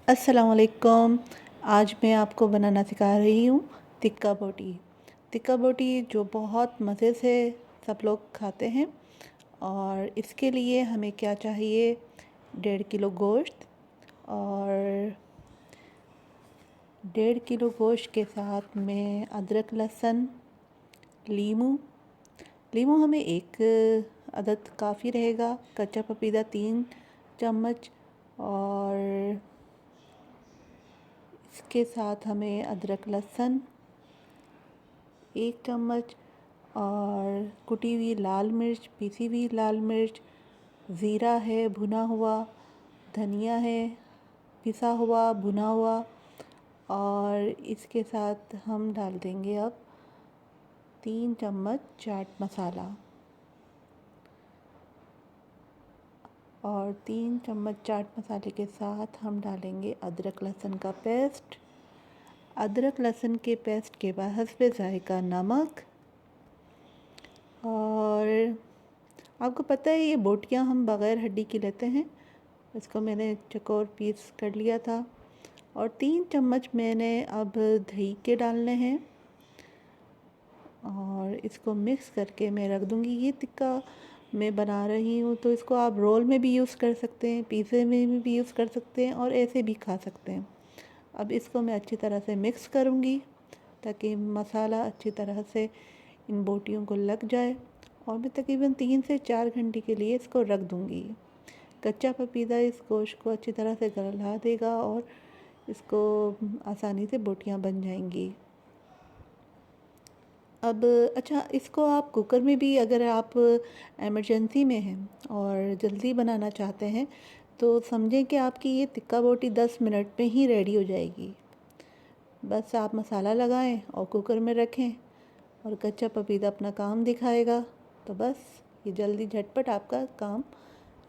अस्सलाम वालेकुम। आज मैं आपको बनाना सिखा रही हूँ टिक्का बोटी। टिक्का बोटी जो बहुत मज़े से सब लोग खाते हैं। और इसके लिए हमें क्या चाहिए, 1.5 किलो गोश्त। और 1.5 किलो गोश्त के साथ में अदरक, लहसुन, लीमू। लीमू हमें एक अदद काफ़ी रहेगा। कच्चा पपीता 3 चम्मच। और इसके साथ हमें अदरक, लहसुन 1 चम्मच। और कुटी हुई लाल मिर्च, पीसी हुई लाल मिर्च, ज़ीरा है भुना हुआ, धनिया है पिसा हुआ भुना हुआ। और इसके साथ हम डाल देंगे अब 3 चम्मच चाट मसाला। और 3 चम्मच चाट मसाले के साथ हम डालेंगे अदरक लहसुन का पेस्ट। अदरक लहसुन के पेस्ट के बाद हस्बे ज़ायका नमक। और आपको पता है ये बोटियाँ हम बग़ैर हड्डी की लेते हैं। इसको मैंने चकोर पीस कर लिया था। और 3 चम्मच मैंने अब दही के डालने हैं। और इसको मिक्स करके मैं रख दूँगी। ये टिक्का मैं बना रही हूँ तो इसको आप रोल में भी यूज़ कर सकते हैं, पिज़्ज़े में भी यूज़ कर सकते हैं और ऐसे भी खा सकते हैं। अब इसको मैं अच्छी तरह से मिक्स करूँगी ताकि मसाला अच्छी तरह से इन बोटियों को लग जाए। और मैं तकरीबन 3 से 4 घंटे के लिए इसको रख दूँगी। कच्चा पपीता इस गोश्त को अच्छी तरह से गला देगा और इसको आसानी से बोटियाँ बन जाएंगी। अब अच्छा, इसको आप कुकर में भी, अगर आप इमरजेंसी में हैं और जल्दी बनाना चाहते हैं तो समझें कि आपकी ये टिक्का बोटी 10 मिनट में ही रेडी हो जाएगी। बस आप मसाला लगाएं और कुकर में रखें और कच्चा पपीता अपना काम दिखाएगा। तो बस ये जल्दी झटपट आपका काम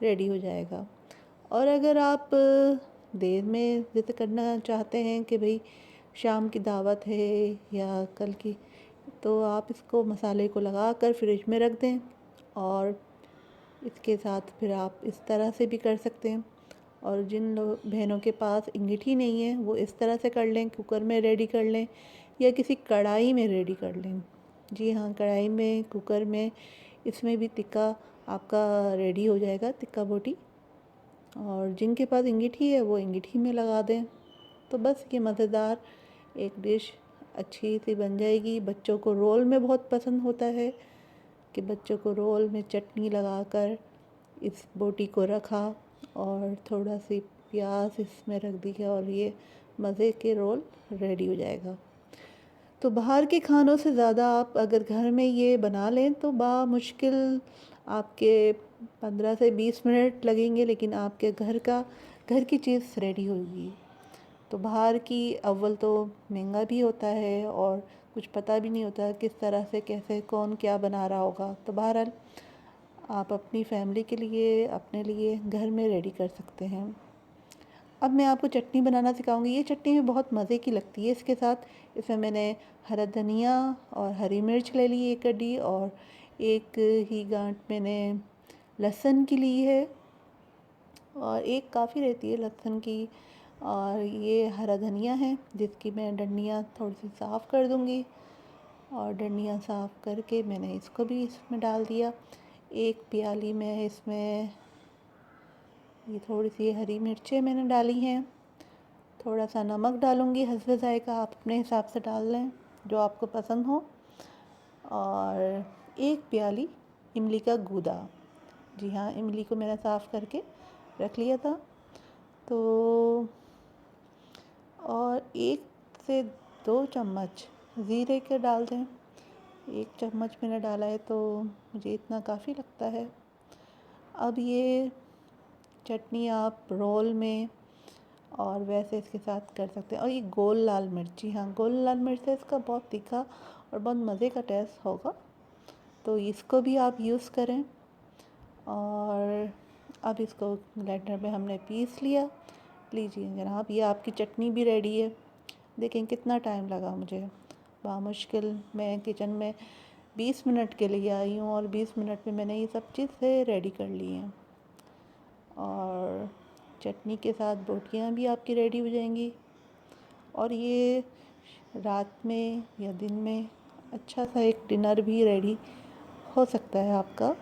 रेडी हो जाएगा। और अगर आप देर में जैसे करना चाहते हैं कि भाई शाम की दावत है या कल की, तो आप इसको मसाले को लगा कर फ्रिज में रख दें। और इसके साथ फिर आप इस तरह से भी कर सकते हैं। और जिन लोग बहनों के पास इंगीठी नहीं है वो इस तरह से कर लें, कुकर में रेडी कर लें या किसी कढ़ाई में रेडी कर लें। जी हाँ, कढ़ाई में, कुकर में, इसमें भी टिक्का आपका रेडी हो जाएगा, टिक्का बोटी। और जिनके पास इंगीठी है वो इंगीठी में लगा दें। तो बस ये मज़ेदार एक डिश अच्छी सी बन जाएगी। बच्चों को रोल में बहुत पसंद होता है कि बच्चों को रोल में चटनी लगाकर इस बोटी को रखा और थोड़ा सी प्याज इसमें रख दिया और ये मज़े के रोल रेडी हो जाएगा। तो बाहर के खानों से ज़्यादा आप अगर घर में ये बना लें तो मुश्किल आपके 15 से 20 मिनट लगेंगे, लेकिन आपके घर की चीज़ रेडी होगी। तो बाहर की अव्वल तो महंगा भी होता है और कुछ पता भी नहीं होता किस तरह से कैसे कौन क्या बना रहा होगा। तो बहरहाल आप अपनी फैमिली के लिए, अपने लिए घर में रेडी कर सकते हैं। अब मैं आपको चटनी बनाना सिखाऊंगी। ये चटनी भी बहुत मज़े की लगती है। इसके साथ इसमें मैंने हरा धनिया और हरी मिर्च ले ली एक कड़ी, और एक ही गांठ मैंने लहसुन की ली है, और एक काफ़ी रहती है लहसुन की। और ये हरा धनिया है जिसकी मैं डंडियाँ थोड़ी सी साफ़ कर दूँगी। और डंडियाँ साफ़ करके मैंने इसको भी इसमें डाल दिया। एक प्याली में इसमें ये थोड़ी सी हरी मिर्चें मैंने डाली हैं। थोड़ा सा नमक डालूँगी हस्बे ज़ायका, आप अपने हिसाब से डाल लें जो आपको पसंद हो। और एक प्याली इमली का गूदा। जी हाँ, इमली को मैंने साफ़ करके रख लिया था। तो और 1 से 2 चम्मच ज़ीरे के डाल दें। 1 चम्मच मैंने डाला है तो मुझे इतना काफ़ी लगता है। अब ये चटनी आप रोल में और वैसे इसके साथ कर सकते हैं। और ये गोल लाल मिर्च, जी हाँ, गोल लाल मिर्च से इसका बहुत तीखा और बहुत मज़े का टेस्ट होगा, तो इसको भी आप यूज़ करें। और अब इसको ब्लेंडर में हमने पीस लिया। लीजिए जनाब, ये आपकी चटनी भी रेडी है। देखें कितना टाइम लगा मुझे। बामुश्किल मैं किचन में 20 मिनट के लिए आई हूँ और 20 मिनट में मैंने ये सब चीज़ें रेडी कर ली हैं। और चटनी के साथ बोटियाँ भी आपकी रेडी हो जाएंगी। और ये रात में या दिन में अच्छा सा एक डिनर भी रेडी हो सकता है आपका।